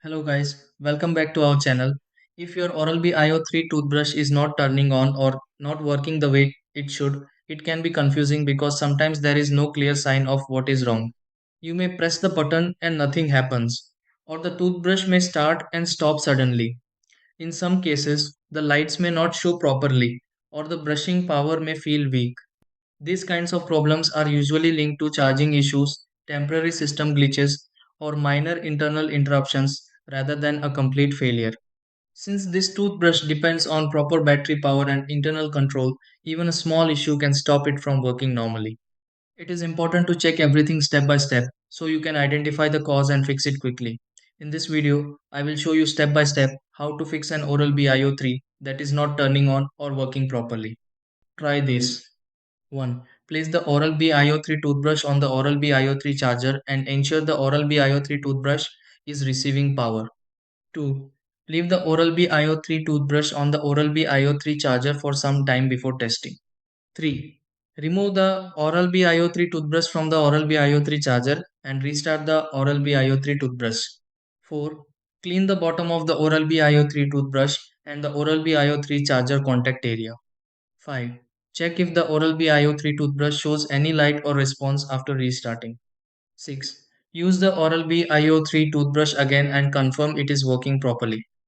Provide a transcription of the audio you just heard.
Hello guys, welcome back to our channel. If your Oral-B IO3 toothbrush is not turning on or not working the way it should, it can be confusing because sometimes there is no clear sign of what is wrong. You may press the button and nothing happens, or the toothbrush may start and stop suddenly. In some cases, the lights may not show properly, or the brushing power may feel weak. These kinds of problems are usually linked to charging issues, temporary system glitches, or minor internal interruptions rather than a complete failure. Since this toothbrush depends on proper battery power and internal control, even a small issue can stop it from working normally. It is important to check everything step by step so you can identify the cause and fix it quickly. In this video, I will show you step by step how to fix an Oral-B IO3 that is not turning on or working properly. Try this. 1. Place the Oral-B IO3 toothbrush on the Oral-B IO3 charger and ensure the Oral-B IO3 toothbrush is receiving power. 2. Leave the Oral-B IO3 toothbrush on the Oral-B IO3 charger for some time before testing. 3. Remove the Oral-B IO3 toothbrush from the Oral-B IO3 charger and restart the Oral-B IO3 toothbrush. 4. Clean the bottom of the Oral-B IO3 toothbrush and the Oral-B IO3 charger contact area. 5. Check if the Oral-B IO3 toothbrush shows any light or response after restarting. 6. Use the Oral-B IO3 toothbrush again and confirm it is working properly.